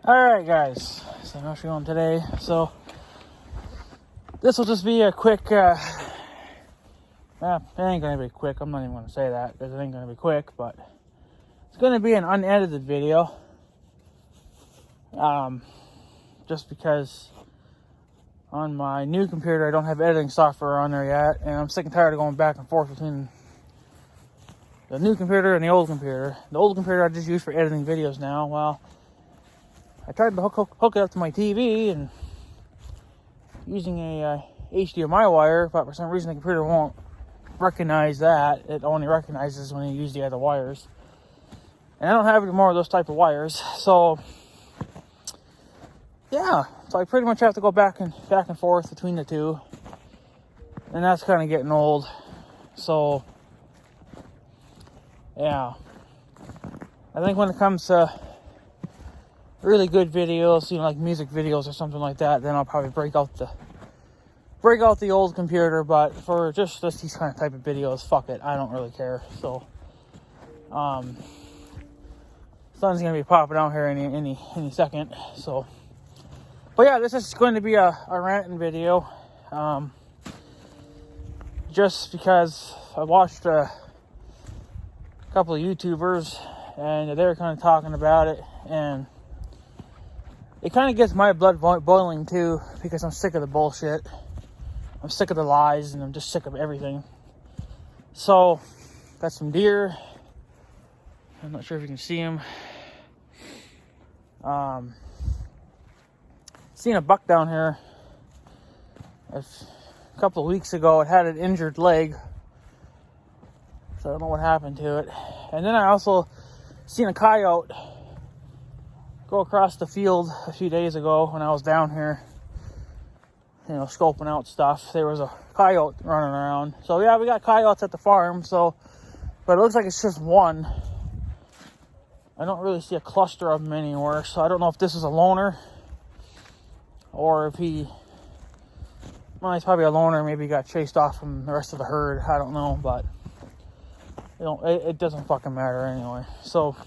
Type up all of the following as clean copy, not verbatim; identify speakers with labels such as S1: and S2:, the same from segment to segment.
S1: Alright guys, so how we going today? So this will just be a quick, it ain't gonna be quick, I'm not even gonna say that because it ain't gonna be quick, but it's gonna be an unedited video. Just because on my new computer I don't have editing software on there yet, and I'm sick and tired of going back and forth between the new computer and the old computer. The old computer I just use for editing videos now. Well, I tried to hook it up to my TV and using a HDMI wire, but for some reason the computer won't recognize that. It only recognizes when you use the other wires. And I don't have any more of those type of wires, so yeah. So I pretty much have to go back and forth between the two, and that's kind of getting old. So yeah, I think when it comes to really good videos, like music videos or something like that, then I'll probably break out the old computer. But for just these kind of type of videos, fuck it, I don't really care. So sun's gonna be popping out here any second. So, but yeah, this is going to be a ranting video, just because I watched a couple of YouTubers and they're kind of talking about it, and it kind of gets my blood boiling too, because I'm sick of the bullshit. I'm sick of the lies, and I'm just sick of everything. So, got some deer. I'm not sure if you can see them. Seen a buck down here a couple of weeks ago. It had an injured leg, so I don't know what happened to it. And then I also seen a coyote go across the field a few days ago when I was down here, scoping out stuff. There was a coyote running around. So yeah, we got coyotes at the farm, but it looks like it's just one. I don't really see a cluster of them anywhere, so I don't know if this is a loner or if he's probably a loner. Maybe he got chased off from the rest of the herd. I don't know, but it doesn't fucking matter anyway. So,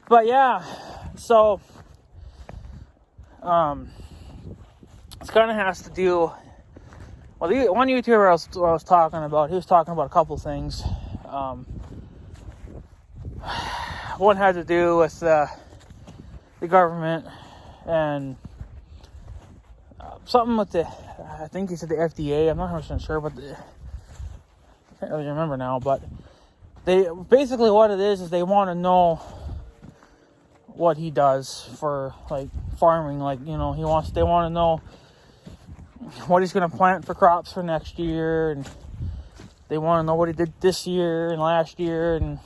S1: but yeah, so this kind of has to do. Well, the one YouTuber I was talking about, he was talking about a couple things. One had to do with the government, and something with I think he said the FDA. I'm not 100% sure, but I can't really remember now. But they basically, what it is they want to know what he does for farming. They want to know what he's going to plant for crops for next year, and they want to know what he did this year and last year, and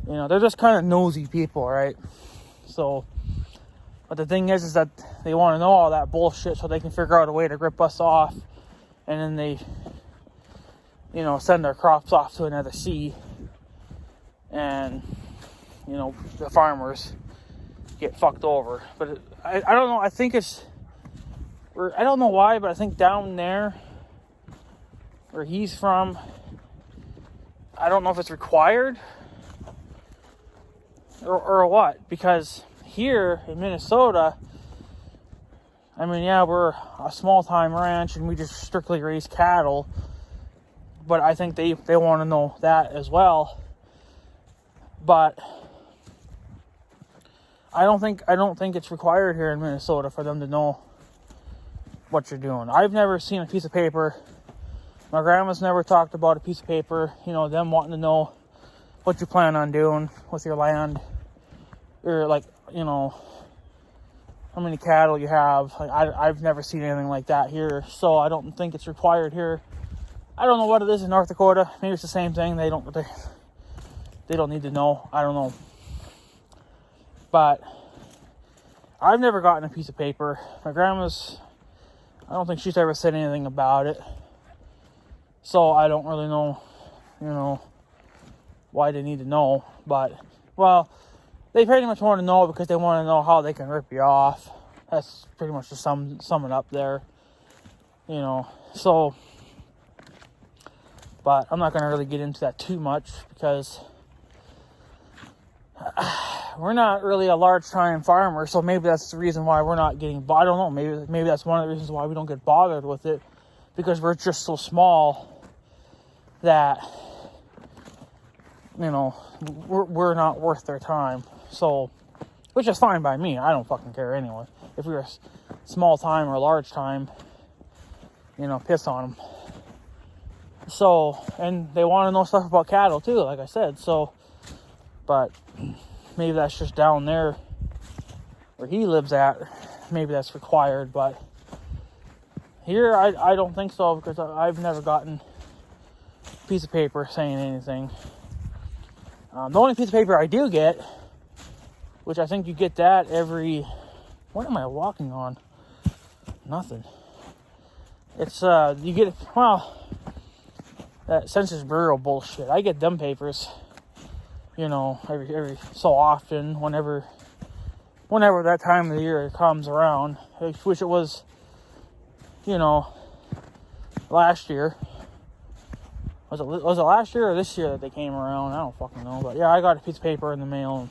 S1: they're just kind of nosy people, right? So, but the thing is that they want to know all that bullshit so they can figure out a way to rip us off, and then they send their crops off to another sea, and the farmers get fucked over. But I don't know, I think I don't know why, but I think down there where he's from, I don't know if it's required or what, because here in Minnesota, we're a small time ranch and we just strictly raise cattle, but I think they want to know that as well. But I don't think it's required here in Minnesota for them to know what you're doing. I've never seen a piece of paper. My grandma's never talked about a piece of paper, them wanting to know what you plan on doing with your land, or how many cattle you have. I've never seen anything like that here, so I don't think it's required here. I don't know what it is in North Dakota. Maybe it's the same thing. They don't need to know. I don't know. But I've never gotten a piece of paper. My grandma's, I don't think she's ever said anything about it. So I don't really know, why they need to know. But, well, they pretty much want to know because they want to know how they can rip you off. That's pretty much to sum it up there. So, but I'm not going to really get into that too much because we're not really a large time farmer, so maybe that's the reason why we're not getting, I don't know, maybe that's one of the reasons why we don't get bothered with it, because we're just so small that, you know, we're not worth their time. So, which is fine by me. I don't fucking care anyway. If we were small time or large time, you know, piss on them. So, and they want to know stuff about cattle too, like I said. So, but maybe that's just down there where he lives at. Maybe that's required, but here I don't think so, because I've never gotten a piece of paper saying anything. The only piece of paper I do get, which I think you get that every, what am I walking on? Nothing. It's, you get, well, that Census Bureau bullshit. I get them papers, you know, every so often, whenever that time of the year comes around. I wish it was, you know, last year. Was it last year or this year that they came around? I don't fucking know. But yeah, I got a piece of paper in the mail. And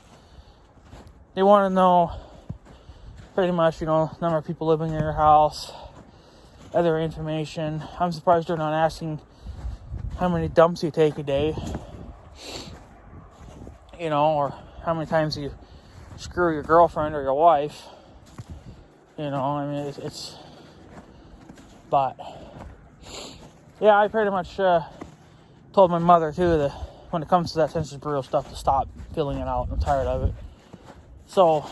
S1: they want to know pretty much, you know, number of people living in your house, other information. I'm surprised they're not asking how many dumps you take a day, you know, or how many times you screw your girlfriend or your wife. You know, I mean, it's but yeah, I pretty much told my mother too that when it comes to that Census Bureau stuff to stop filling it out. I'm tired of it. So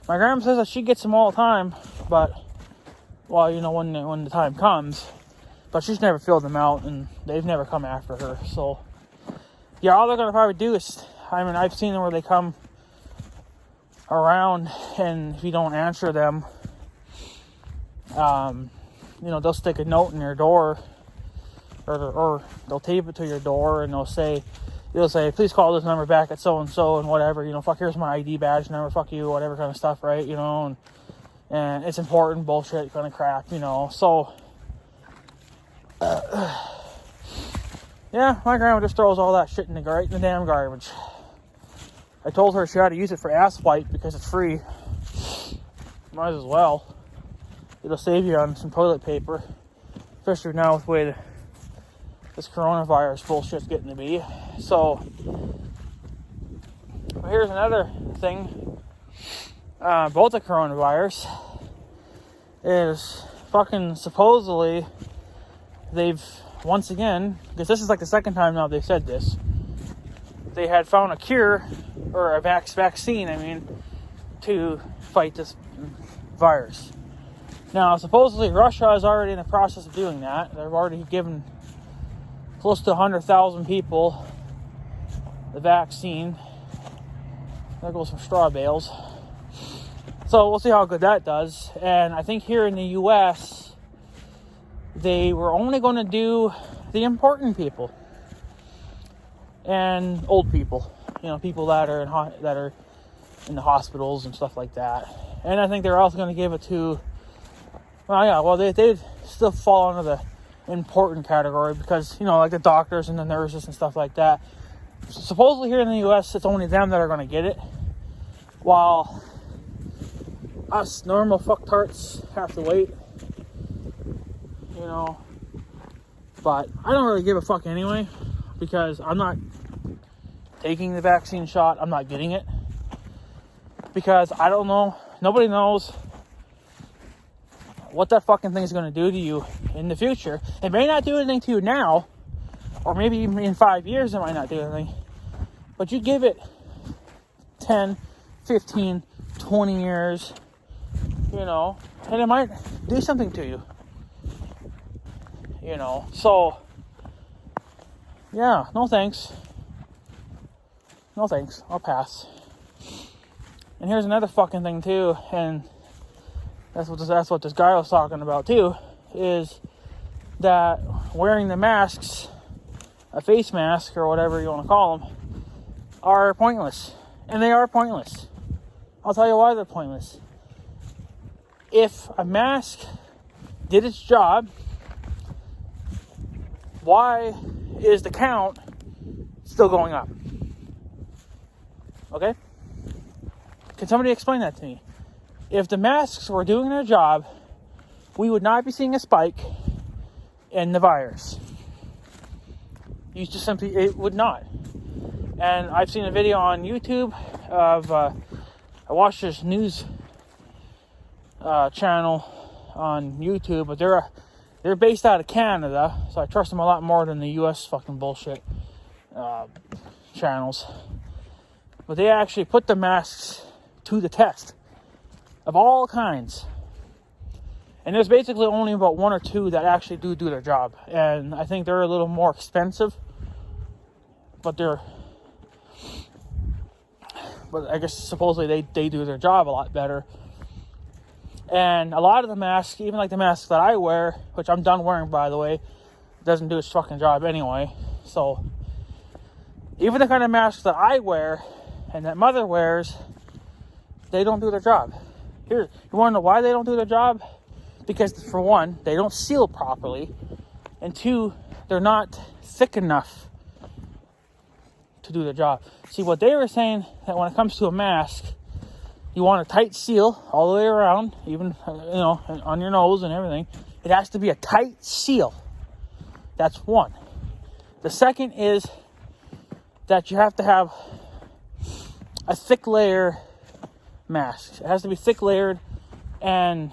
S1: my grandma says that she gets them all the time, but well, you know, when the time comes, but she's never filled them out and they've never come after her. So yeah, all they're gonna probably do is, I mean, I've seen them where they come around and if you don't answer them, you know, they'll stick a note in your door, or they'll tape it to your door, and they'll say, please call this number back at so-and-so and whatever, you know, fuck, here's my ID badge number, fuck you, whatever kind of stuff, right, you know, and it's important, bullshit, kind of crap, you know, so, yeah, my grandma just throws all that shit right in the damn garbage. I told her she had to use it for ass wipe because it's free. Might as well. It'll save you on some toilet paper, especially now with the way this coronavirus bullshit's getting to be. So, here's another thing. Both the coronavirus is fucking supposedly they've once again, because this is like the second time now they've said this, they had found a cure or a vaccine, I mean, to fight this virus. Now, supposedly Russia is already in the process of doing that. They've already given close to 100,000 people the vaccine. There goes some straw bales. So we'll see how good that does. And I think here in the U.S., they were only going to do the important people and old people. You know, people that are in the hospitals and stuff like that. And I think they're also going to give it to, well, yeah, well, they'd still fall under the important category because, you know, like the doctors and the nurses and stuff like that. Supposedly here in the U.S., it's only them that are going to get it, while us normal fucktards have to wait, you know. But I don't really give a fuck anyway, because I'm not taking the vaccine shot. I'm not getting it, because I don't know, nobody knows what that fucking thing is going to do to you in the future. It may not do anything to you now, or maybe even in 5 years it might not do anything, but you give it 10, 15, 20 years, you know, and it might do something to you, you know. So yeah, no thanks, I'll pass. And here's another fucking thing too, and that's what this guy was talking about too, is that wearing the masks, a face mask or whatever you want to call them, are pointless. And they are pointless. I'll tell you why they're pointless. If a mask did its job, why is the count still going up? Okay? Can somebody explain that to me? If the masks were doing their job, we would not be seeing a spike in the virus. It would not. And I've seen a video on YouTube of, I watched this news channel on YouTube, but they're based out of Canada, so I trust them a lot more than the US fucking bullshit channels. But they actually put the masks to the test of all kinds. And there's basically only about 1 or 2 that actually do their job. And I think they're a little more expensive, but I guess supposedly they do their job a lot better. And a lot of the masks, even like the masks that I wear, which I'm done wearing, by the way, doesn't do its fucking job anyway. So even the kind of masks that I wear and that Mother wears, they don't do their job. Here, you want to know why they don't do their job? Because for one, they don't seal properly, and 2, they're not thick enough to do their job. See, what they were saying, that when it comes to a mask, you want a tight seal all the way around, even, on your nose and everything. It has to be a tight seal. That's one. The second is that you have to have a thick layer mask. It has to be thick layered, and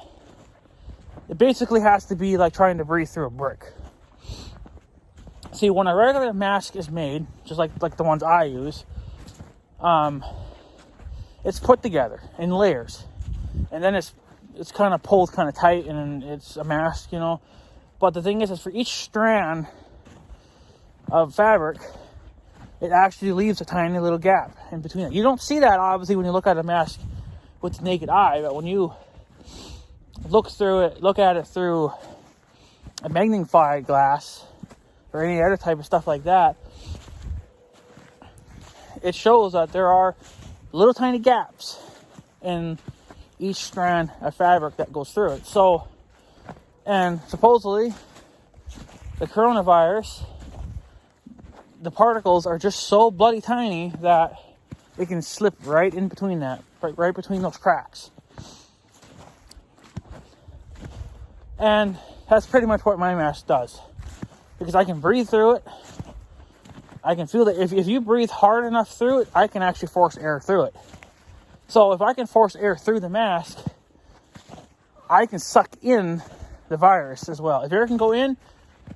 S1: it basically has to be like trying to breathe through a brick. See, when a regular mask is made, just like the ones I use, it's put together in layers, and then it's kind of pulled kind of tight, and it's a mask, But the thing is for each strand of fabric, it actually leaves a tiny little gap in between it. You don't see that, obviously, when you look at a mask with the naked eye, but when you look at it through a magnifying glass or any other type of stuff like that, it shows that there are little tiny gaps in each strand of fabric that goes through it. So, and supposedly the coronavirus, the particles are just so bloody tiny that it can slip right in between that, right between those cracks. And that's pretty much what my mask does, because I can breathe through it. I can feel that if you breathe hard enough through it, I can actually force air through it. So if I can force air through the mask, I can suck in the virus as well. If air can go in,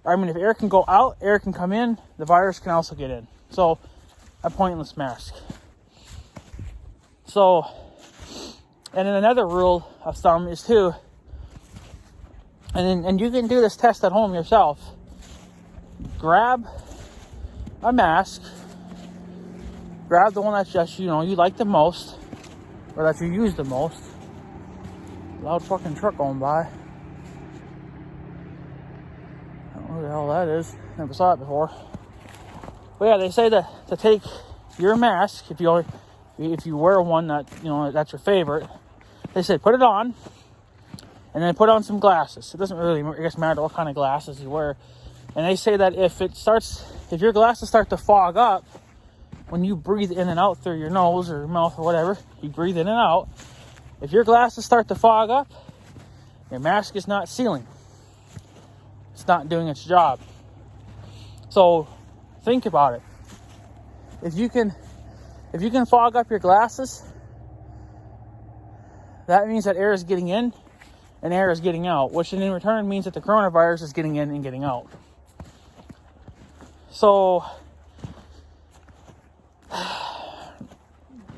S1: if air can go out, air can come in, the virus can also get in. So, a pointless mask. So, and then another rule of thumb is too, and you can do this test at home yourself. Grab a mask, grab the one that's just, you like the most, or that you use the most. Loud fucking truck going by. I don't know who the hell that is. Never saw it before. But yeah, they say to take your mask, if you wear one that, that's your favorite, they say put it on, and then put on some glasses. It doesn't really, I guess, matter what kind of glasses you wear. And they say that if your glasses start to fog up, when you breathe in and out through your nose or mouth or whatever, you breathe in and out. If your glasses start to fog up, your mask is not sealing. It's not doing its job. So think about it. If you can fog up your glasses, that means that air is getting in and air is getting out, which in return means that the coronavirus is getting in and getting out. So,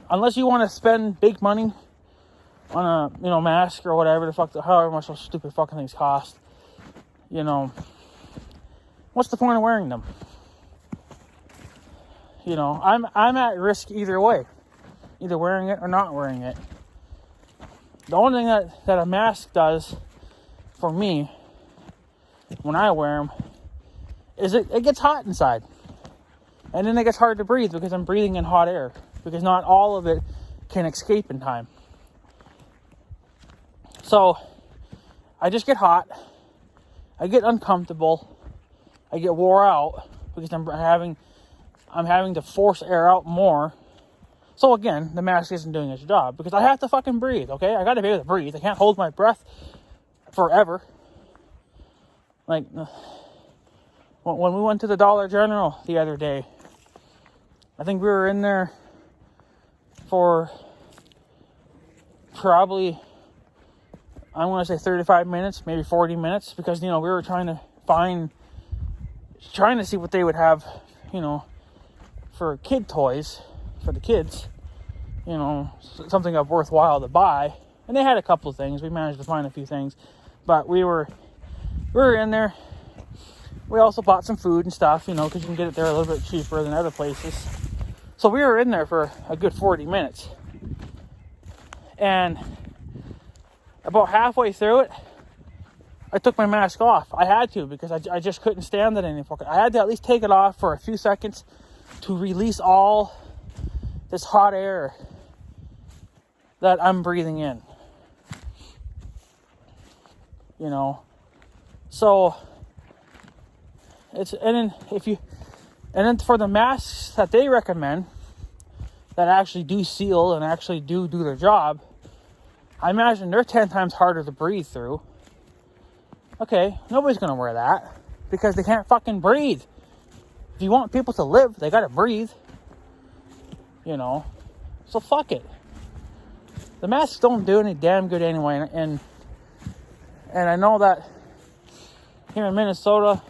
S1: unless you want to spend big money on a mask or whatever the fuck, however much those stupid fucking things cost, what's the point of wearing them? I'm at risk either way, either wearing it or not wearing it. The only thing that a mask does for me when I wear them is it gets hot inside. And then it gets hard to breathe because I'm breathing in hot air, because not all of it can escape in time. So I just get hot, I get uncomfortable, I get wore out because I'm having to force air out more So again, the mask isn't doing its job because I have to fucking breathe, okay? I gotta be able to breathe. I can't hold my breath forever. Like, when we went to the Dollar General the other day, I think we were in there for probably, I want to say 35 minutes, maybe 40 minutes, because, we were trying to see what they would have, for kid toys, for the kids, something of worthwhile to buy. And they had a couple of things. We managed to find a few things, but we were in there. We also bought some food and stuff, because you can get it there a little bit cheaper than other places. So we were in there for a good 40 minutes. And about halfway through it, I took my mask off. I had to, because I just couldn't stand it anymore. I had to at least take it off for a few seconds to release all this hot air that I'm breathing in. So and then for the masks that they recommend that actually do seal and actually do their job, I imagine they're 10 times harder to breathe through. Okay, nobody's gonna wear that because they can't fucking breathe. If you want people to live, they gotta breathe. So fuck it. The masks don't do any damn good anyway, and I know that here in Minnesota,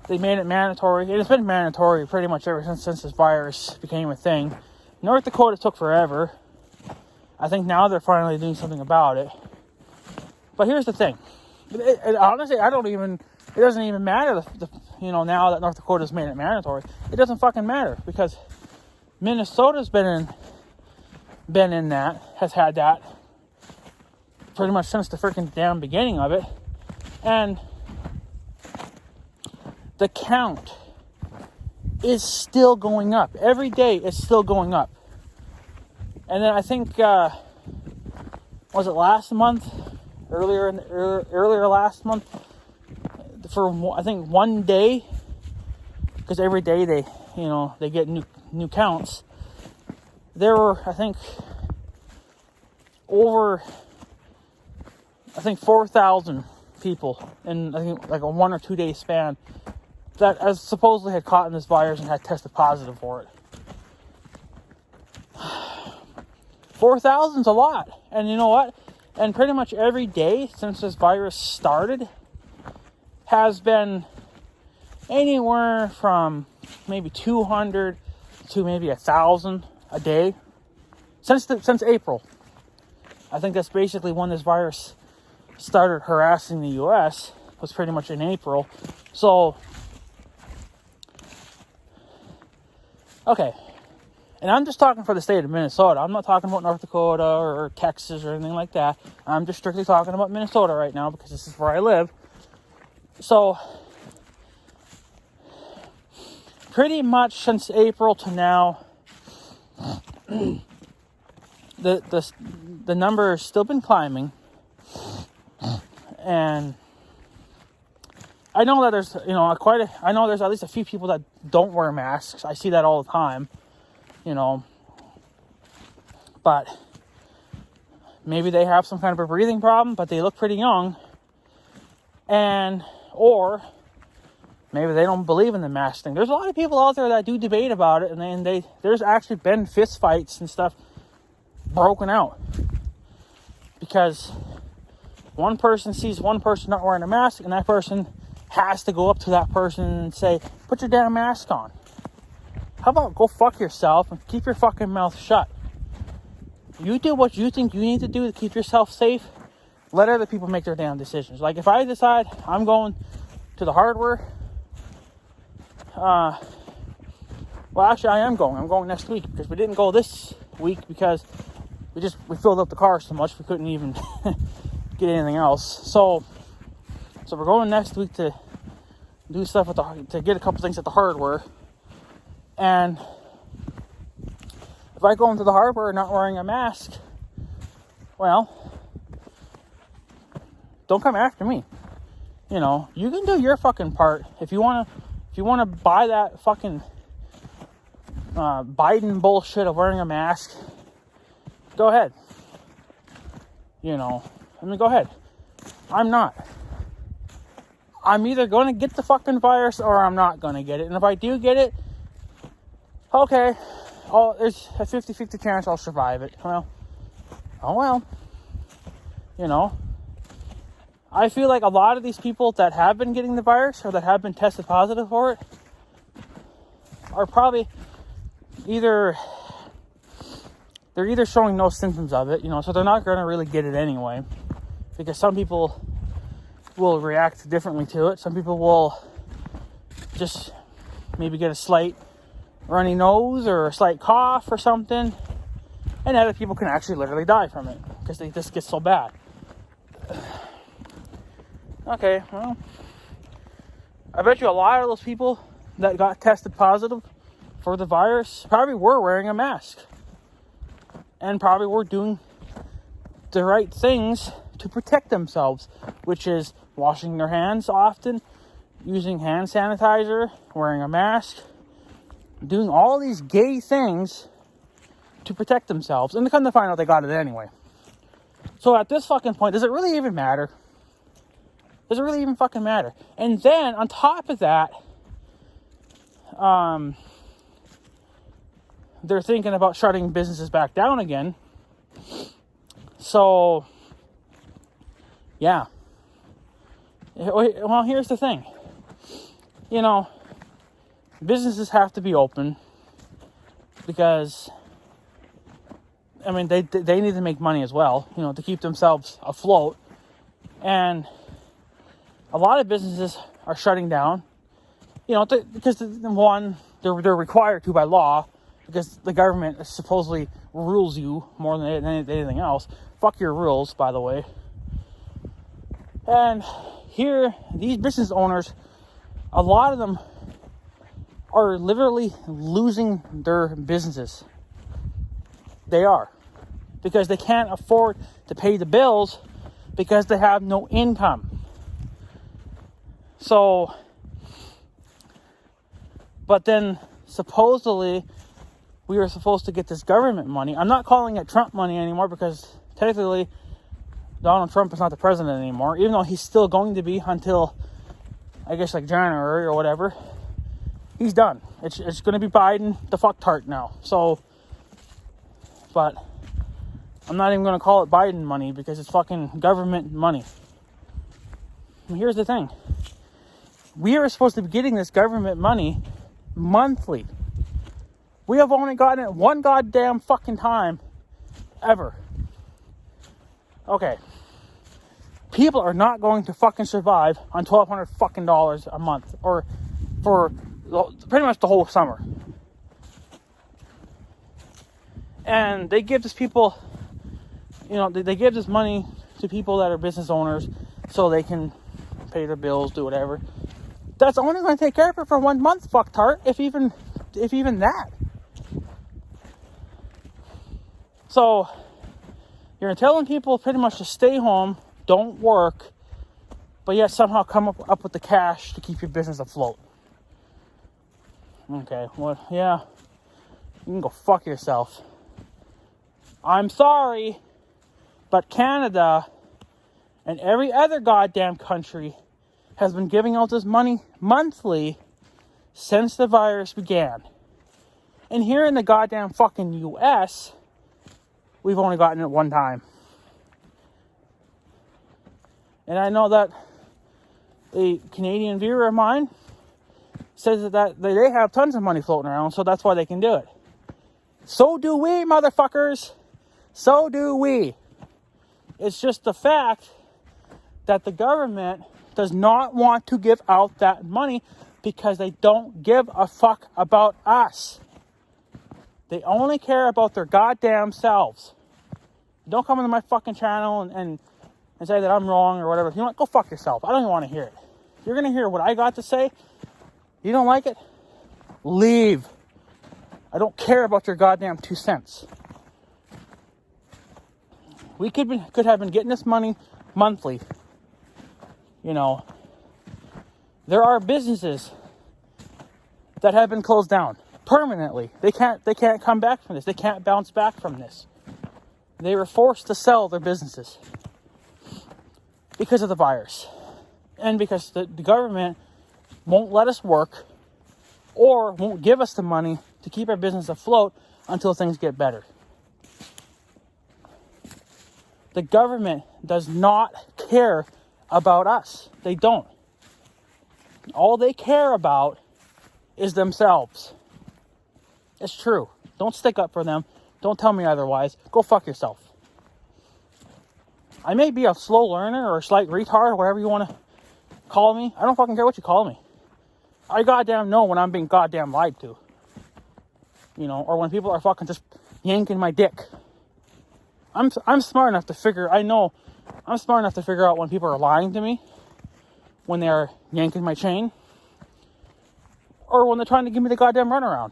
S1: they made it mandatory. And it's been mandatory pretty much ever since this virus became a thing. North Dakota took forever. I think now they're finally doing something about it. But here's the thing. Honestly, it doesn't even matter, now that North Dakota's made it mandatory. It doesn't fucking matter because Minnesota's been in that, has had that pretty much since the freaking damn beginning of it. And the count is still going up. Every day it's still going up. And then I think, was it last month? Earlier last month? For, I think, one day, because every day they get new counts. There were, I think, over 4,000 people in, I think, like a 1 or 2 day span that as supposedly had caught in this virus and had tested positive for it. 4,000's a lot. And you know what? And pretty much every day since this virus started has been anywhere from maybe 200 to maybe 1,000 a day since April. I think that's basically when this virus started harassing the U.S. was pretty much in April. So, okay. And I'm just talking for the state of Minnesota. I'm not talking about North Dakota or Texas or anything like that. I'm just strictly talking about Minnesota right now because this is where I live. So, pretty much since April to now, the number has still been climbing. And I know that there's, I know there's at least a few people that don't wear masks. I see that all the time. But maybe they have some kind of a breathing problem, but they look pretty young. Or maybe they don't believe in the mask thing. There's a lot of people out there that do debate about it, and there's actually been fist fights and stuff broken out. Because one person sees one person not wearing a mask, and that person has to go up to that person and say, put your damn mask on. How about go fuck yourself and keep your fucking mouth shut? You do what you think you need to do to keep yourself safe. Let other people make their damn decisions. Like if I decide I'm going to the hardware, well actually I am going. I'm going next week because we didn't go this week because we filled up the car so much we couldn't even get anything else. So we're going next week to do stuff to get a couple things at the hardware. And if I go into the hardware not wearing a mask, well, don't come after me. You can do your fucking part. If you wanna buy that fucking Biden bullshit of wearing a mask, go ahead. Go ahead. I'm not. I'm either going to get the fucking virus or I'm not going to get it. And if I do get it, okay, there's a 50-50 chance I'll survive it. Well, I feel like a lot of these people that have been getting the virus or that have been tested positive for it are probably they're either showing no symptoms of it, so they're not going to really get it anyway, because some people will react differently to it. Some people will just maybe get a slight runny nose or a slight cough or something, and other people can actually literally die from it because they just get so bad. Okay, well, I bet you a lot of those people that got tested positive for the virus probably were wearing a mask and probably were doing the right things to protect themselves, which is washing their hands often, using hand sanitizer, wearing a mask, doing all these gay things to protect themselves. And they come to find out they got it anyway. So at this fucking point, does it really even matter? Does it really even fucking matter? And then on top of that, they're thinking about shutting businesses back down again. So, yeah. Well, here's the thing. Businesses have to be open because, they need to make money as well, to keep themselves afloat. And a lot of businesses are shutting down, because one, they're required to by law, because the government supposedly rules you more than anything else. Fuck your rules, by the way. And here, these business owners, a lot of them are literally losing their businesses. They are. Because they can't afford to pay the bills because they have no income. So, but then supposedly we were supposed to get this government money. I'm not calling it Trump money anymore because technically Donald Trump is not the president anymore, even though he's still going to be until, I guess, like January or whatever. He's done. It's going to be Biden, the fucktard now. So, but I'm not even going to call it Biden money because it's fucking government money. And here's the thing. We are supposed to be getting this government money monthly. We have only gotten it one goddamn fucking time ever. Okay. People are not going to fucking survive on $1,200 fucking dollars a month or for pretty much the whole summer. And they give this people, they give this money to people that are business owners so they can pay their bills, do whatever. That's only going to take care of it for 1 month, fucktard, if even that. So, you're telling people pretty much to stay home, don't work, but yet somehow come up with the cash to keep your business afloat. Okay, well, yeah, you can go fuck yourself. I'm sorry, but Canada and every other goddamn country has been giving out this money monthly since the virus began. And here in the goddamn fucking US, we've only gotten it one time. And I know that a Canadian viewer of mine says that they have tons of money floating around, so that's why they can do it. So do we, motherfuckers. So do we. It's just the fact that the government does not want to give out that money because they don't give a fuck about us. They only care about their goddamn selves. Don't come into my fucking channel and say that I'm wrong or whatever. You know what? Go fuck yourself. I don't even want to hear it. If you're going to hear what I got to say, you don't like it? Leave. I don't care about your goddamn 2 cents. We could have been getting this money monthly. There are businesses that have been closed down permanently. They can't come back from this. They can't bounce back from this. They were forced to sell their businesses because of the virus. And because the government won't let us work or won't give us the money to keep our business afloat until things get better. The government does not care about us. They don't. All they care about is themselves. It's true. Don't stick up for them. Don't tell me otherwise. Go fuck yourself. I may be a slow learner or a slight retard, whatever you want to call me. I don't fucking care what you call me. I goddamn know when I'm being goddamn lied to. You know, or when people are fucking just yanking my dick. I'm smart enough to figure out when people are lying to me, when they're yanking my chain, or when they're trying to give me the goddamn runaround.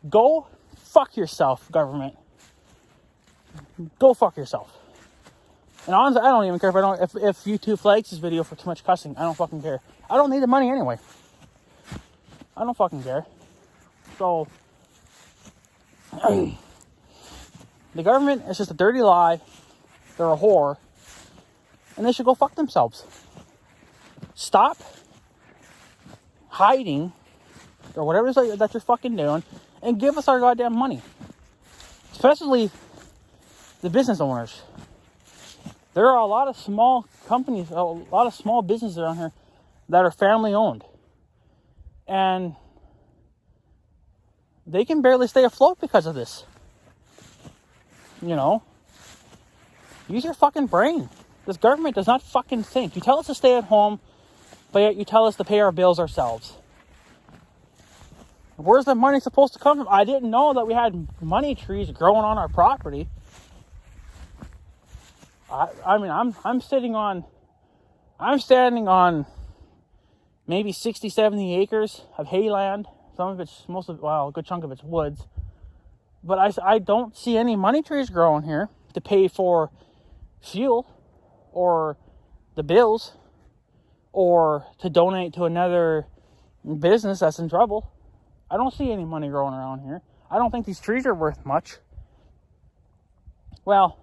S1: Go fuck yourself, government. Go fuck yourself. And honestly, I don't even care if YouTube flags this video for too much cussing. I don't fucking care. I don't need the money anyway. I don't fucking care. So, the government is just a dirty lie. They're a whore. And they should go fuck themselves. Stop hiding, or whatever it is that you're fucking doing, and give us our goddamn money. Especially the business owners. There are a lot of small companies, a lot of small businesses around here that are family owned. And they can barely stay afloat because of this. You know? Use your fucking brain. This government does not fucking think. You tell us to stay at home, but yet you tell us to pay our bills ourselves. Where's the money supposed to come from? I didn't know that we had money trees growing on our property. I'm standing on maybe 60, 70 acres of hayland. Some of it's, a good chunk of it's woods. But I don't see any money trees growing here to pay for fuel or the bills or to donate to another business that's in trouble. I don't see any money growing around here. I don't think these trees are worth much. Well,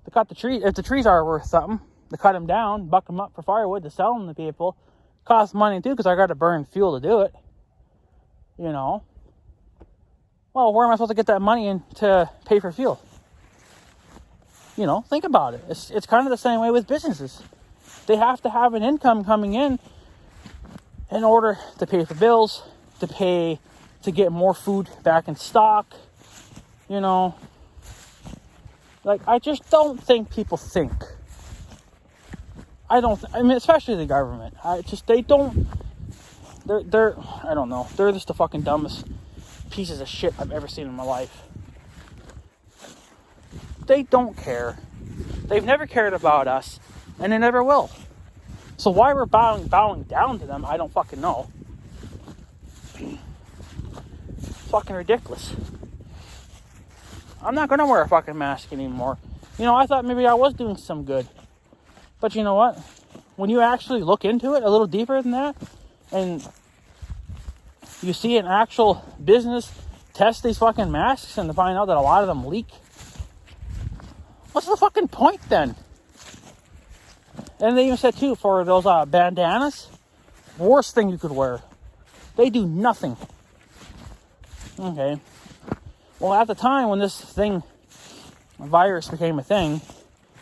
S1: to cut the trees, if the trees are worth something, to cut them down, buck them up for firewood, to sell them to people, costs money too because I got to burn fuel to do it. You know. Well, where am I supposed to get that money in to pay for fuel? You know, think about it. It's kind of the same way with businesses. They have to have an income coming in order to pay for bills, to get more food back in stock. You know, like, I just don't think people think. Especially the government. They're I don't know. They're just the fucking dumbest pieces of shit I've ever seen in my life. They don't care. They've never cared about us, and they never will. So why we're bowing down to them, I don't fucking know. Fucking ridiculous. I'm not gonna wear a fucking mask anymore. You know, I thought maybe I was doing some good. But you know what? When you actually look into it a little deeper than that, and you see an actual business test these fucking masks and to find out that a lot of them leak, what's the fucking point then? And they even said too, for those bandanas, worst thing you could wear. They do nothing. Okay. Well, at the time when this virus became a thing,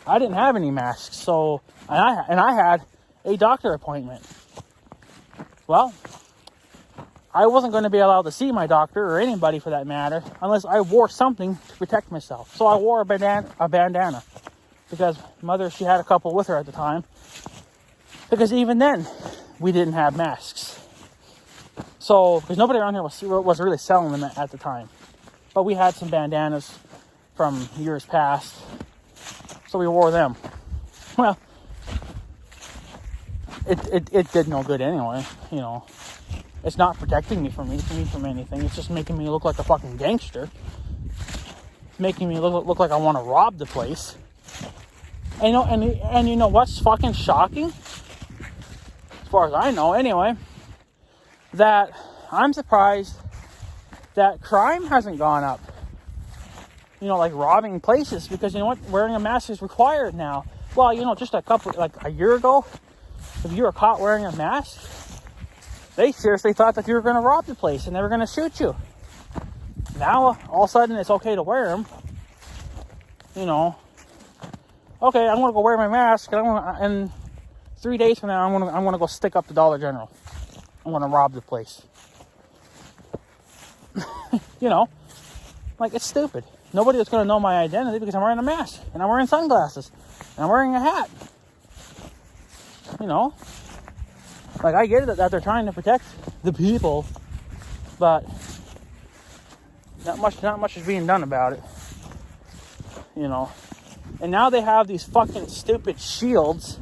S1: I didn't have any masks, so and I had a doctor appointment. Well, I wasn't going to be allowed to see my doctor or anybody for that matter unless I wore something to protect myself. So I wore a bandana because mother, she had a couple with her at the time. Because even then, we didn't have masks. So, because nobody around here was really selling them at the time. But we had some bandanas from years past, so we wore them. Well, it did no good anyway, you know. It's not protecting me from anything. It's just making me look like a fucking gangster. It's making me look like I want to rob the place. And you know what's fucking shocking? As far as I know, anyway, that I'm surprised that crime hasn't gone up. You know, like robbing places, because you know what? Wearing a mask is required now. Well, you know, just a year ago, if you were caught wearing a mask, they seriously thought that you were going to rob the place and they were going to shoot you. Now, all of a sudden, it's okay to wear them. You know, okay, I'm going to go wear my mask, and 3 days from now, I'm going to go stick up the Dollar General. I'm going to rob the place. You know, like, it's stupid. Nobody is going to know my identity because I'm wearing a mask, and I'm wearing sunglasses, and I'm wearing a hat. You know, like, I get it that they're trying to protect the people, but not much is being done about it. You know, and now they have these fucking stupid shields.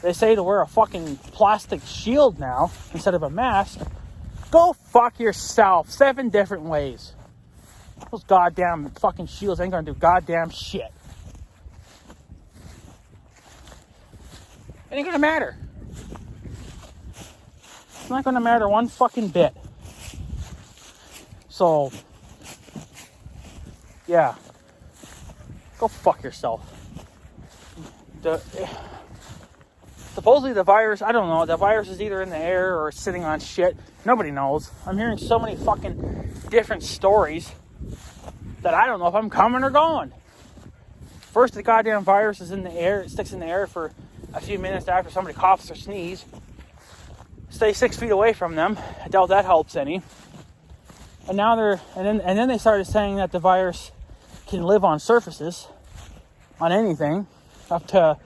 S1: They say to wear a fucking plastic shield now instead of a mask. Go fuck yourself 7 different ways. Those goddamn fucking shields ain't gonna do goddamn shit. It ain't gonna matter. It's not gonna matter one fucking bit. So, yeah. Go fuck yourself. Supposedly the virus, I don't know, the virus is either in the air or sitting on shit. Nobody knows. I'm hearing so many fucking different stories that I don't know if I'm coming or going. First, the goddamn virus is in the air. It sticks in the air for a few minutes after somebody coughs or sneezes. Stay 6 feet away from them. I doubt that helps any. And now and then they started saying that the virus can live on surfaces, on anything, up to,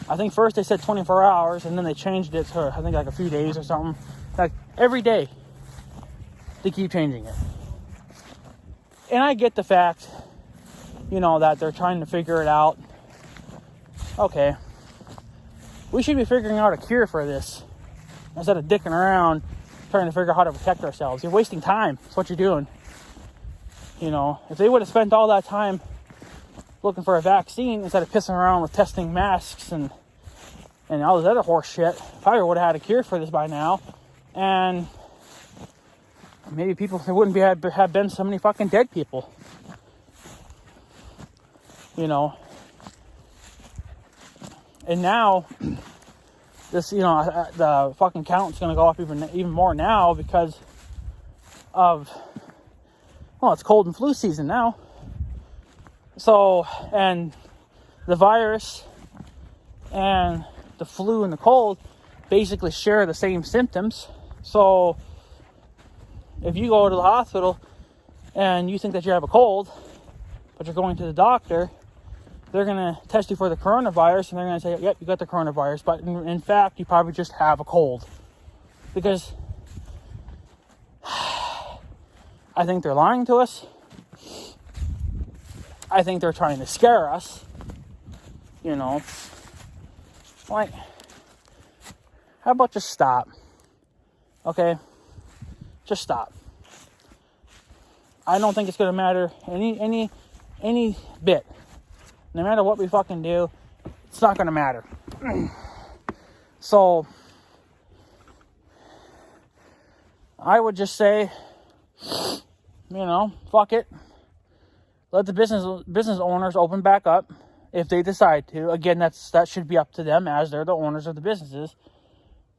S1: I think first they said 24 hours, and then they changed it to, I think, like a few days or something. Like, every day, they keep changing it. And I get the fact, you know, that they're trying to figure it out. Okay. We should be figuring out a cure for this, instead of dicking around trying to figure out how to protect ourselves. You're wasting time. That's what you're doing. You know, if they would have spent all that time looking for a vaccine instead of pissing around with testing masks and all this other horse shit, probably would have had a cure for this by now. And maybe there wouldn't have been so many fucking dead people. You know. And now, this, you know, the fucking count's going to go up even more now because of, well, it's cold and flu season now. So, and the virus and the flu and the cold basically share the same symptoms. So, if you go to the hospital and you think that you have a cold, but you're going to the doctor, they're going to test you for the coronavirus, and they're going to say, yep, you got the coronavirus, but in fact, you probably just have a cold. Because I think they're lying to us. I think they're trying to scare us. You know. Like, how about just stop? Okay? Just stop. I don't think it's going to matter any bit. No matter what we fucking do, it's not going to matter. So, I would just say, you know, fuck it. Let the business owners open back up if they decide to. Again, that should be up to them, as they're the owners of the businesses.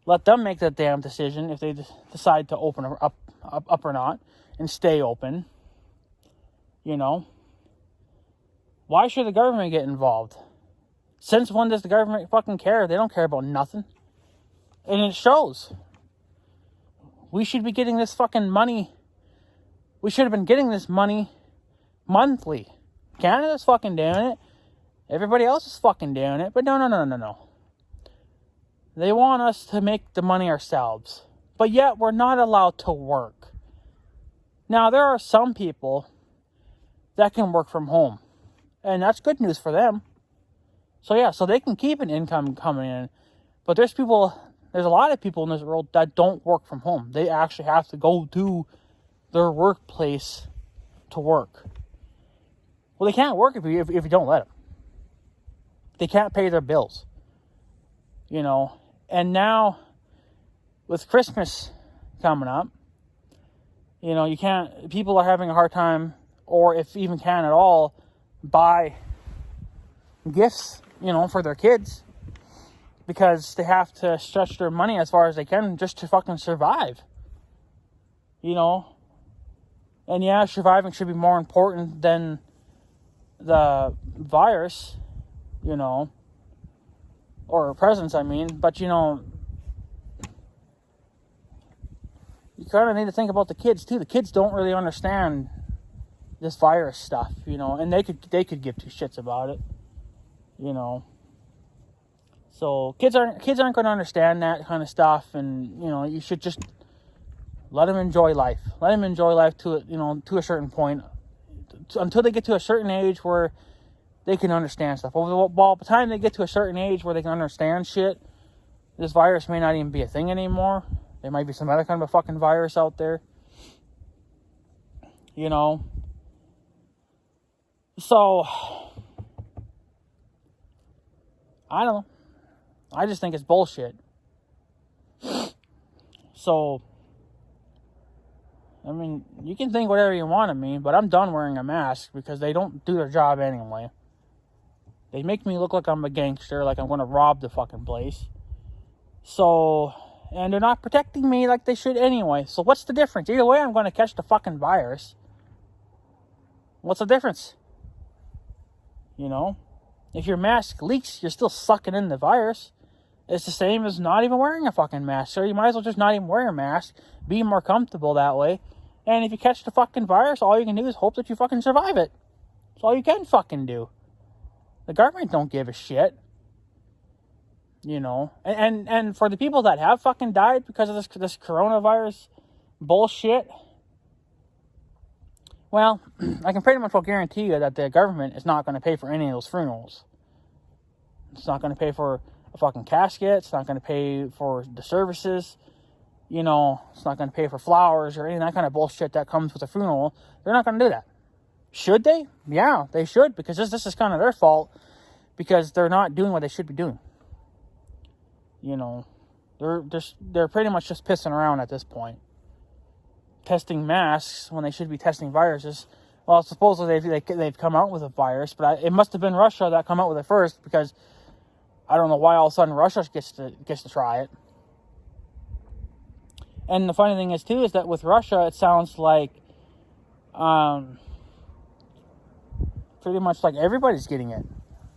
S1: Let them make that damn decision if they decide to open up or not, and stay open. You know. Why should the government get involved? Since when does the government fucking care? They don't care about nothing. And it shows. We should be getting this fucking money. We should have been getting this money monthly. Canada's fucking doing it. Everybody else is fucking doing it. But no. They want us to make the money ourselves. But yet we're not allowed to work. Now, there are some people that can work from home. And that's good news for them. So yeah, so they can keep an income coming in. But there's a lot of people in this world that don't work from home. They actually have to go to their workplace to work. Well, they can't work if you don't let them. They can't pay their bills. You know, and now with Christmas coming up, you know, people are having a hard time, or if even can at all, buy gifts, you know, for their kids, because they have to stretch their money as far as they can just to fucking survive, you know. And yeah, surviving should be more important than the virus, you know, or presents, I mean. But, you know, you kind of need to think about the kids too. The kids don't really understand this virus stuff, you know, and they could give two shits about it, you know. So kids aren't going to understand that kind of stuff, and, you know, you should just let them enjoy life. Let them enjoy life to, you know, to a certain point, until they get to a certain age where they can understand stuff. Well, by the time they get to a certain age where they can understand shit, this virus may not even be a thing anymore. There might be some other kind of a fucking virus out there, you know. So I don't know. I just think it's bullshit. So, I mean, you can think whatever you want of me, but I'm done wearing a mask because they don't do their job anyway. They make me look like I'm a gangster, like I'm going to rob the fucking place. So, and they're not protecting me like they should anyway. So what's the difference? Either way, I'm going to catch the fucking virus. What's the difference? You know? If your mask leaks, you're still sucking in the virus. It's the same as not even wearing a fucking mask. So you might as well just not even wear a mask. Be more comfortable that way. And if you catch the fucking virus, all you can do is hope that you fucking survive it. That's all you can fucking do. The government don't give a shit. You know. And for the people that have fucking died because of this coronavirus bullshit, well, I can pretty much well guarantee you that the government is not going to pay for any of those funerals. It's not going to pay for a fucking casket. It's not going to pay for the services. You know, it's not going to pay for flowers or any of that kind of bullshit that comes with a funeral. They're not going to do that. Should they? Yeah, they should, because this is kind of their fault, because they're not doing what they should be doing. You know, they're pretty much just pissing around at this point. Testing masks when they should be testing viruses. Well, supposedly they've come out with a virus, but it must have been Russia that come out with it first, because I don't know why all of a sudden Russia gets to try it. And the funny thing is too is that with Russia, it sounds like pretty much like everybody's getting it.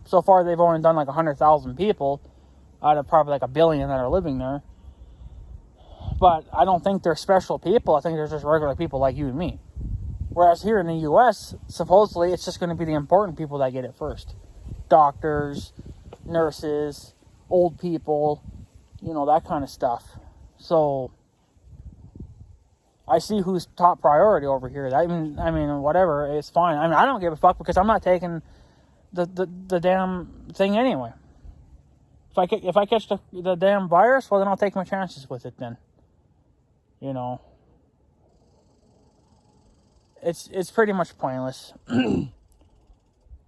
S1: So far, they've only done like 100,000 people out of probably like 1 billion that are living there. But I don't think they're special people. I think they're just regular people like you and me. Whereas here in the U.S., supposedly, it's just going to be the important people that get it first. Doctors, nurses, old people, you know, that kind of stuff. So I see who's top priority over here. I mean, whatever, it's fine. I mean, I don't give a fuck, because I'm not taking the damn thing anyway. If I catch the damn virus, well, then I'll take my chances with it then. You know, it's pretty much pointless.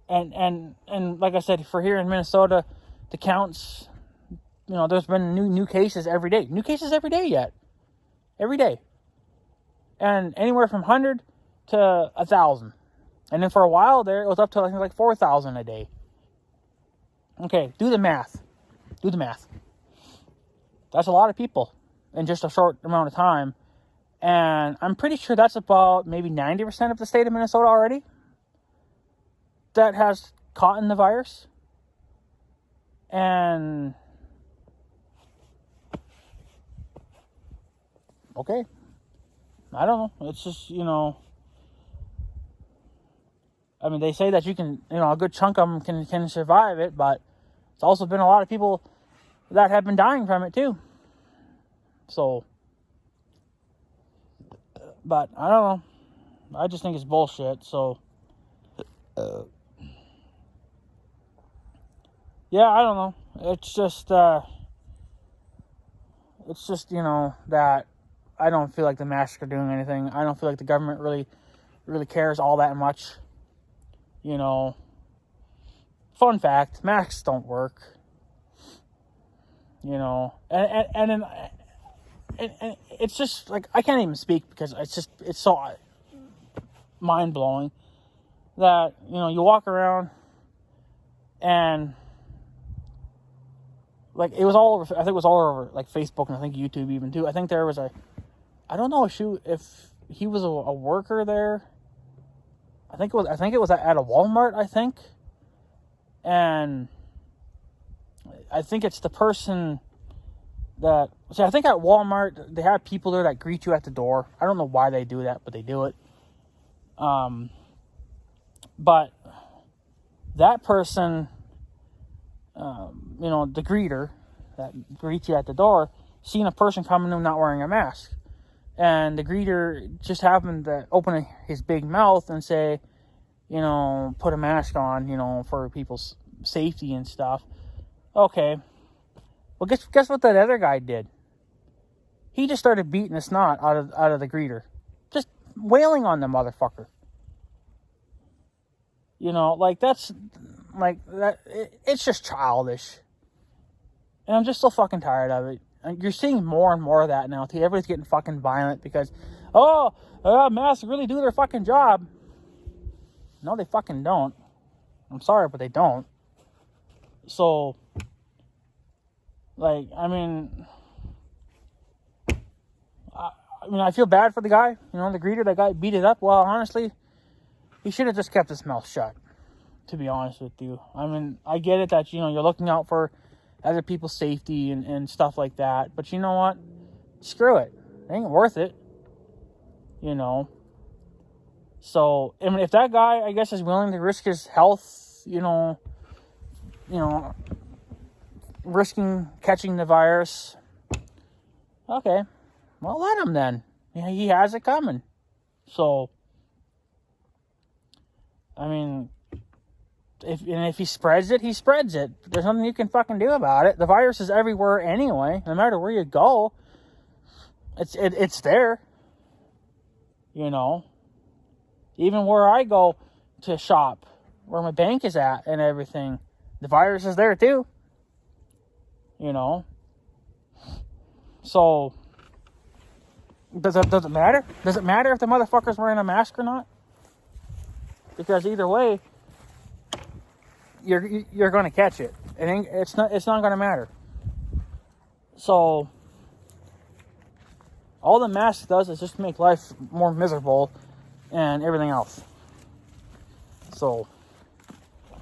S1: and like I said, for here in Minnesota, the counts, you know, there's been new cases every day. New cases every day yet. Every day. And anywhere from 100 to 1,000. And then for a while there, it was up to I think like 4,000 a day. Okay, do the math. Do the math. That's a lot of people in just a short amount of time. And I'm pretty sure that's about maybe 90% of the state of Minnesota already that has caught in the virus. And okay, I don't know. It's just, you know, I mean, they say that you can, you know, a good chunk of them can survive it, but it's also been a lot of people that have been dying from it too. So, but I don't know. I just think it's bullshit. So, yeah, I don't know. It's just, you know, that I don't feel like the masks are doing anything. I don't feel like the government really cares all that much. You know, fun fact, masks don't work. You know, and then and it's just like, I can't even speak because it's so mind blowing that, you know, you walk around and like, it was all over, I think it was all over like Facebook and I think YouTube even too. I think there was I don't know if he was a worker there. I think it was at a Walmart, I think. And I think it's the person that, see, I think at Walmart, they have people there that greet you at the door. I don't know why they do that, but they do it. But that person, you know, the greeter that greets you at the door, seen a person coming in not wearing a mask. And the greeter just happened to open his big mouth and say, you know, put a mask on, you know, for people's safety and stuff. Okay. Well, guess what that other guy did? He just started beating the snot out of the greeter. Just wailing on the motherfucker. You know, like, that's, like, that. It's just childish. And I'm just so fucking tired of it. And you're seeing more and more of that now, too. Everybody's getting fucking violent because, masks really do their fucking job. No, they fucking don't. I'm sorry, but they don't. So, like, I mean, I feel bad for the guy. You know, the greeter that got beat it up. Well, honestly, he should have just kept his mouth shut, to be honest with you. I mean, I get it that, you know, you're looking out for other people's safety and stuff like that. But you know what? Screw it. It ain't worth it. You know? So, I mean, if that guy, I guess, is willing to risk his health, you know, risking catching the virus, okay, well, let him then. He has it coming. So, I mean, if he spreads it, he spreads it. There's nothing you can fucking do about it. The virus is everywhere anyway. No matter where you go, it's there. You know, even where I go to shop, where my bank is at and everything, the virus is there too. You know, so does it matter? Does it matter if the motherfucker's wearing a mask or not? Because either way, you're going to catch it. It's not going to matter. So all the mask does is just make life more miserable and everything else. So,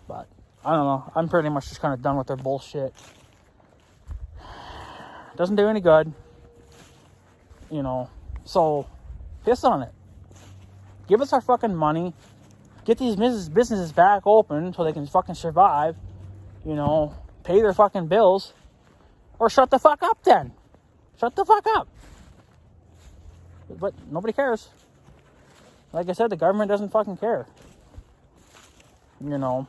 S1: but I don't know. I'm pretty much just kind of done with their bullshit. Doesn't do any good. You know, so piss on it. Give us our fucking money. Get these businesses back open so they can fucking survive. You know, pay their fucking bills. Or shut the fuck up then. Shut the fuck up. But nobody cares. Like I said, the government doesn't fucking care. You know.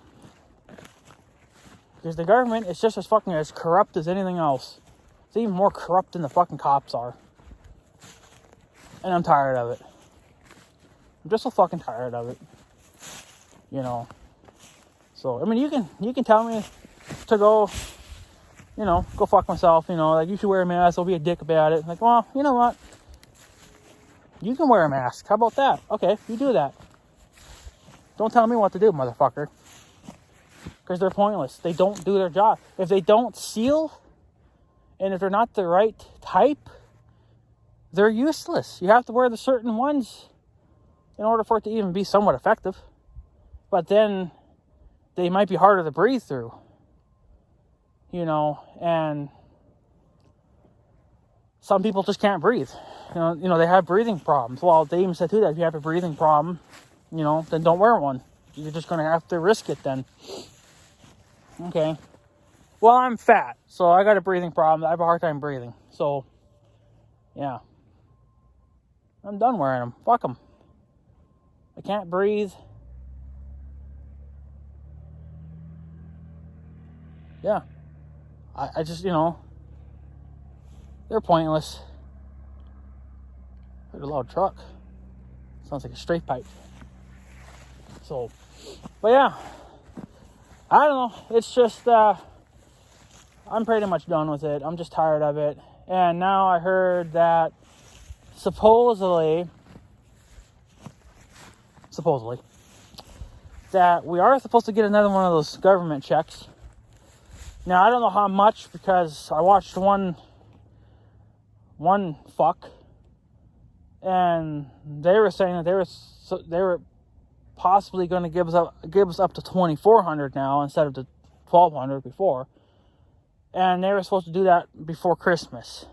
S1: Because the government is just as fucking as corrupt as anything else. It's even more corrupt than the fucking cops are. And I'm tired of it. I'm just so fucking tired of it. You know. So, I mean, you can tell me to go, you know, go fuck myself, you know, like, you should wear a mask, I'll be a dick about it. Like, well, you know what? You can wear a mask. How about that? Okay, you do that. Don't tell me what to do, motherfucker. Because they're pointless. They don't do their job. If they don't seal, and if they're not the right type, they're useless. You have to wear the certain ones in order for it to even be somewhat effective. But then they might be harder to breathe through. You know, and some people just can't breathe. You know, they have breathing problems. Well, they even said too that if you have a breathing problem, you know, then don't wear one. You're just going to have to risk it then. Okay. Well, I'm fat, so I got a breathing problem. I have a hard time breathing. So, yeah. I'm done wearing them. Fuck them. I can't breathe. Yeah. I just, you know, they're pointless. Heard a loud truck. Sounds like a straight pipe. So, but yeah. I don't know. It's just, I'm pretty much done with it. I'm just tired of it. And now I heard that supposedly, that we are supposed to get another one of those government checks. Now, I don't know how much, because I watched one fuck, and they were saying that they were possibly going to give us up to $2,400 now instead of the $1,200 before. And they were supposed to do that before Christmas.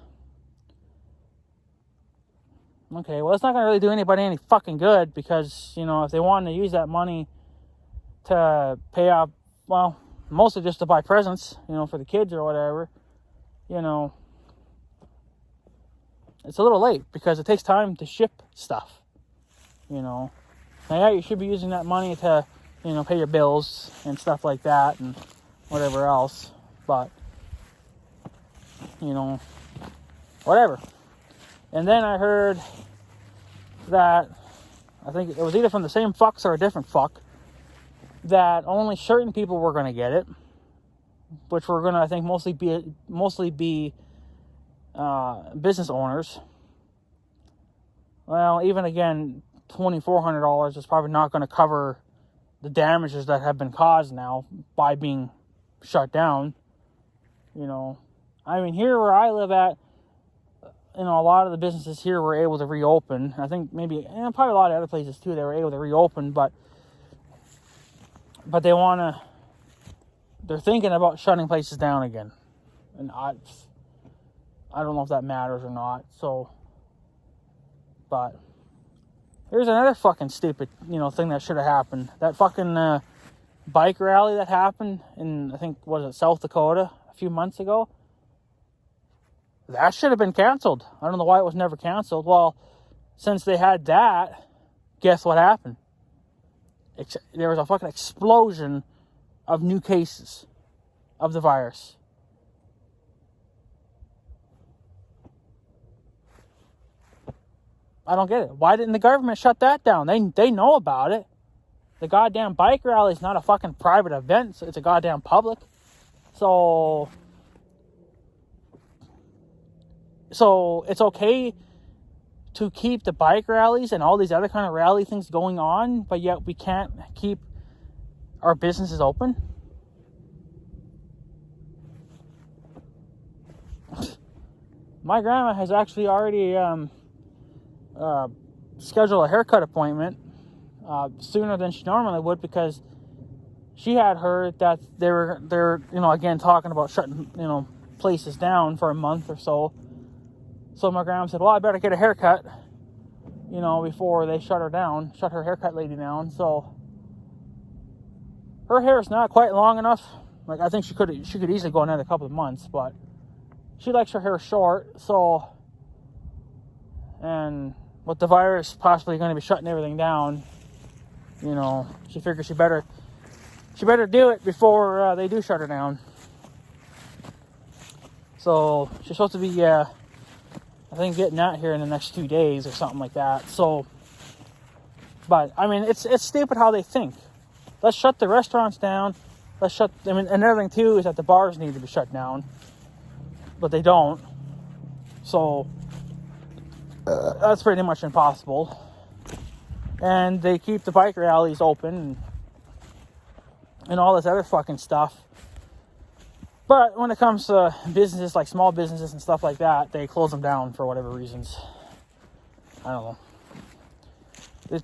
S1: Okay, well, it's not going to really do anybody any fucking good, because, if they wanted to use that money to pay off, well, mostly just to buy presents, for the kids or whatever, it's a little late, because it takes time to ship stuff, Now, yeah, you should be using that money to, pay your bills and stuff like that and whatever else, but, whatever. And then I heard that, I think it was either from the same fucks or a different fuck, that only certain people were going to get it, which were going to, I think, mostly be business owners. Well, even again, $2,400 is probably not going to cover the damages that have been caused now by being shut down. I mean, here where I live at, a lot of the businesses here were able to reopen. I think maybe, and probably a lot of other places too, they were able to reopen, but they're thinking about shutting places down again. And I don't know if that matters or not, so, but here's another fucking stupid, thing that should have happened. That fucking bike rally that happened in, I think, South Dakota a few months ago? That should have been canceled. I don't know why it was never canceled. Well, since they had that, guess what happened? There was a fucking explosion of new cases of the virus. I don't get it. Why didn't the government shut that down? They know about it. The goddamn bike rally is not a fucking private event. It's a goddamn public. So it's okay to keep the bike rallies and all these other kind of rally things going on, but yet we can't keep our businesses open? My grandma has actually already scheduled a haircut appointment sooner than she normally would, because she had heard that they're again talking about shutting places down for a month or so. So my grandma said, well, I better get a haircut, before they shut her haircut lady down. So her hair is not quite long enough. Like, I think she could easily go another couple of months, but she likes her hair short. So, and with the virus possibly going to be shutting everything down, she figures she better do it before they do shut her down. So she's supposed to be, I think, getting out here in the next 2 days or something like that. So, but I mean, it's stupid how they think. Let's shut the restaurants down. Another thing too is that the bars need to be shut down, but they don't. So that's pretty much impossible. And they keep the bike rallies open and all this other fucking stuff. But when it comes to businesses, like small businesses and stuff like that, they close them down for whatever reasons. I don't know.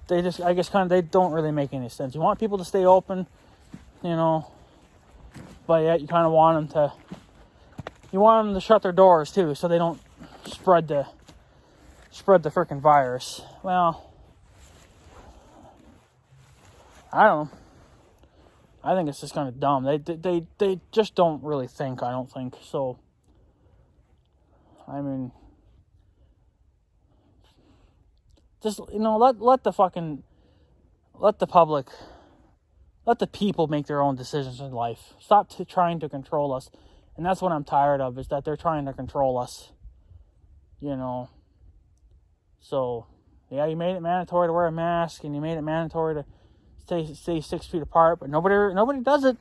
S1: They just, I guess, they don't really make any sense. You want people to stay open, but yet you kind of want them to shut their doors too, so they don't spread the freaking virus. Well, I don't know. I think it's just kind of dumb. They just don't really think, I don't think. So, I mean, just, let the people make their own decisions in life. Stop trying to control us. And that's what I'm tired of, is that they're trying to control us. So, yeah, you made it mandatory to wear a mask, and you made it mandatory to stay 6 feet apart, but nobody does it.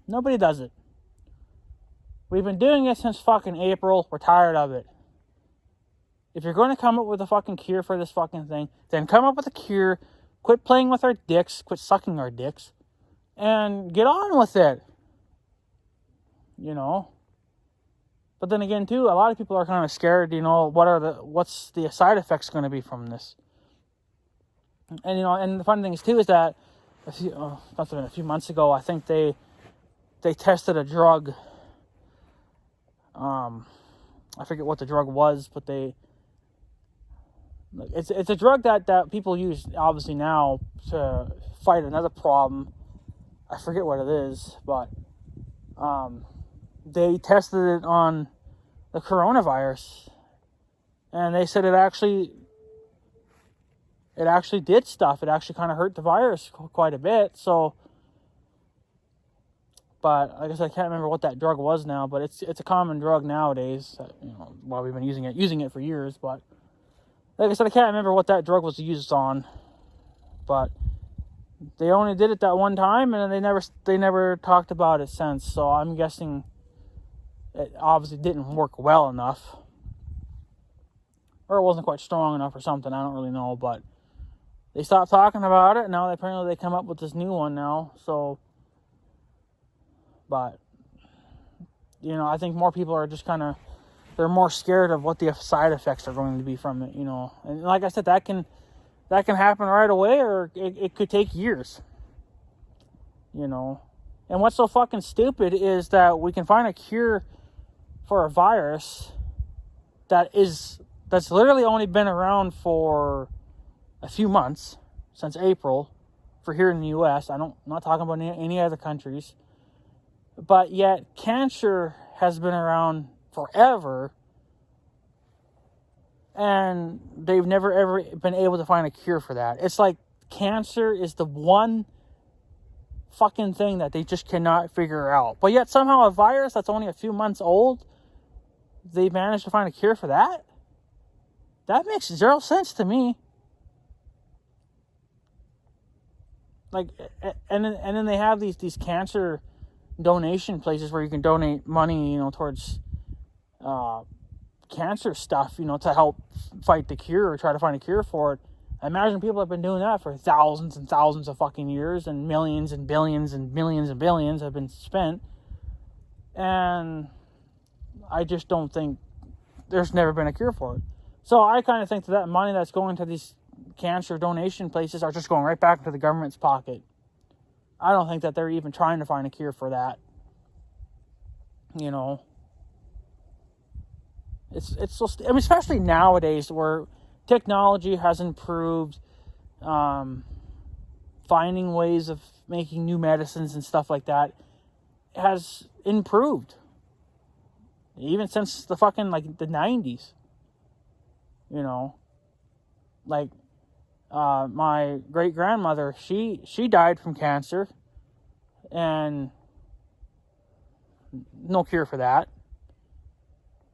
S1: Nobody does it. We've been doing it since fucking April. We're tired of it. If you're going to come up with a fucking cure for this fucking thing, then come up with a cure. Quit playing with our dicks. Quit sucking our dicks. And get on with it. You know? But then again, too, a lot of people are kind of scared, you know, what's the side effects going to be from this? And, you know, and the funny thing is, too, is that must have been a few months ago, I think they tested a drug. I forget what the drug was, but it's a drug that people use, obviously, now to fight another problem. I forget what it is, but they tested it on the coronavirus, and they said it actually did stuff. It actually kind of hurt the virus quite a bit. So, but I guess I can't remember what that drug was now. But it's a common drug nowadays. You know, while we've been using it for years. But like I said, I can't remember what that drug was used on. But they only did it that one time, and then they never talked about it since. So I'm guessing it obviously didn't work well enough, or it wasn't quite strong enough, or something. I don't really know, but they stopped talking about it. Now apparently they come up with this new one now. So, but you know, I think more people are just they're more scared of what the side effects are going to be from it. You know, and like I said, that can happen right away, or it could take years. You know, and what's so fucking stupid is that we can find a cure for a virus that's literally only been around for a few months, since April, for here in the U.S. I'm not talking about any other countries. But yet, cancer has been around forever, and they've never ever been able to find a cure for that. It's like cancer is the one fucking thing that they just cannot figure out. But yet, somehow a virus that's only a few months old, they managed to find a cure for that? That makes zero sense to me. Like, and then they have these cancer donation places where you can donate money, you know, towards cancer stuff, you know, to help fight the cure or try to find a cure for it. I imagine people have been doing that for thousands and thousands of fucking years, and millions and billions and millions and billions have been spent. And I just don't think there's never been a cure for it. So I kind of think that money that's going to these cancer donation places are just going right back into the government's pocket. I don't think that they're even trying to find a cure for that. You know, it's so. I mean, especially nowadays where technology has improved, finding ways of making new medicines and stuff like that has improved. Even since the fucking the 90s. You know, like my great grandmother, she died from cancer, and no cure for that.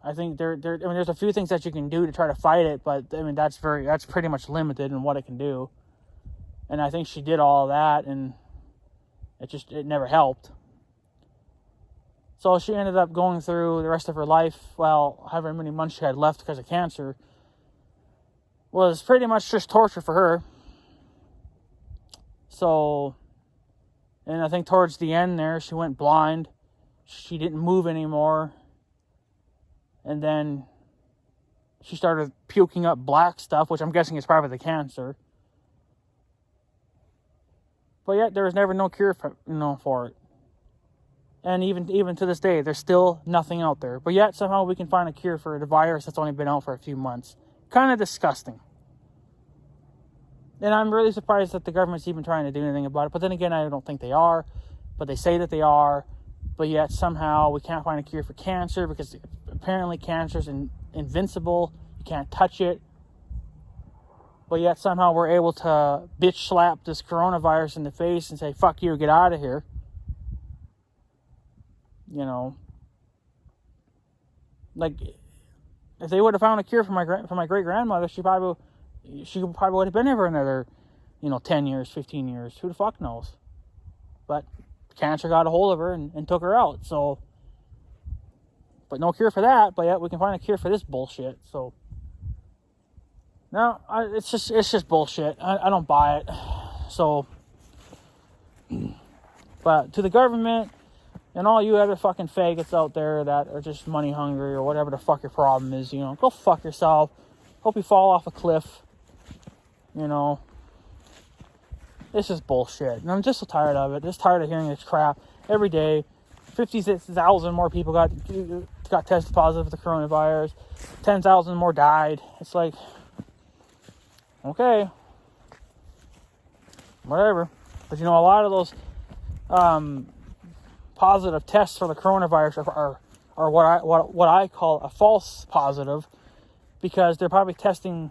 S1: I think there's a few things that you can do to try to fight it, but I mean that's pretty much limited in what it can do. And I think she did all of that, and it never helped. So she ended up going through the rest of her life, well, however many months she had left because of cancer, was pretty much just torture for her. So, and I think towards the end there, she went blind. She didn't move anymore. And then she started puking up black stuff, which I'm guessing is probably the cancer. But yet there was never no cure for it. And even to this day, there's still nothing out there. But yet somehow we can find a cure for the virus that's only been out for a few months. Kind of disgusting. And I'm really surprised that the government's even trying to do anything about it. But then again, I don't think they are. But they say that they are. But yet somehow we can't find a cure for cancer because apparently cancer is invincible. You can't touch it. But yet somehow we're able to bitch slap this coronavirus in the face and say, fuck you, get out of here. You know. Like, if they would have found a cure for my great-grandmother, she probably would have been here for another, 10 years, 15 years. Who the fuck knows? But cancer got a hold of her and took her out. So, but no cure for that. But yet we can find a cure for this bullshit. So, No, it's just bullshit. I don't buy it. So, but to the government and all you other fucking faggots out there that are just money hungry or whatever the fuck your problem is, go fuck yourself. Hope you fall off a cliff. It's just bullshit. And I'm just so tired of it. Just tired of hearing this crap every day. 56,000 more people got tested positive for the coronavirus. 10,000 more died. It's like, okay, whatever. But a lot of those positive tests for the coronavirus are what I call a false positive, because they're probably testing.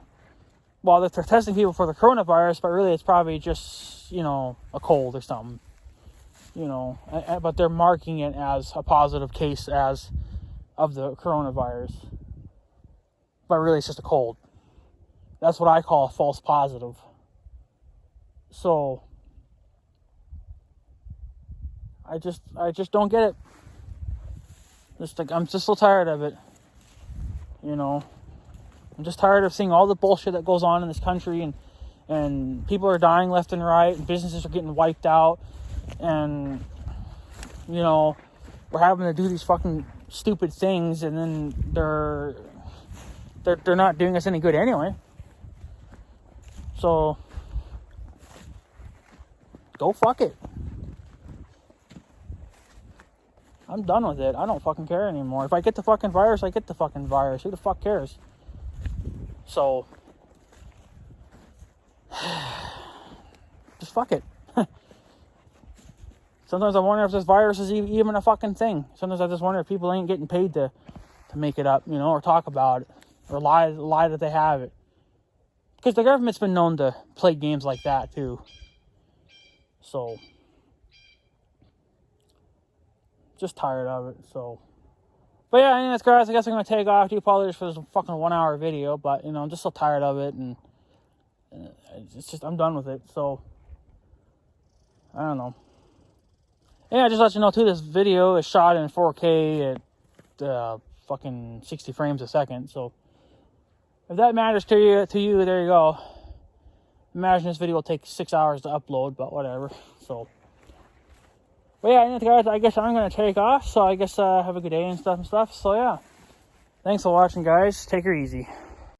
S1: Well, they're testing people for the coronavirus, but really it's probably just a cold or something. But they're marking it as a positive case of the coronavirus. But really it's just a cold. That's what I call a false positive. So I just don't get it. I'm just so tired of it. I'm just tired of seeing all the bullshit that goes on in this country, and people are dying left and right, and businesses are getting wiped out, and we're having to do these fucking stupid things, and then they're not doing us any good anyway. So go fuck it. I'm done with it. I don't fucking care anymore. If I get the fucking virus, I get the fucking virus. Who the fuck cares? So just fuck it. Sometimes I wonder if this virus is even a fucking thing. Sometimes I just wonder if people ain't getting paid to make it up, or talk about it, or lie that they have it. Because the government's been known to play games like that too. So just tired of it. So, but yeah, anyways, guys, I guess I'm gonna take off. I do apologize for this fucking 1 hour video, but I'm just so tired of it, and it's just I'm done with it. So I don't know. Yeah, just let you know too. This video is shot in 4K at fucking 60 frames a second. So if that matters to you, there you go. Imagine this video will take 6 hours to upload, but whatever. So, but yeah, guys, I guess I'm gonna take off. So I guess have a good day and stuff. So yeah, thanks for watching, guys. Take her easy.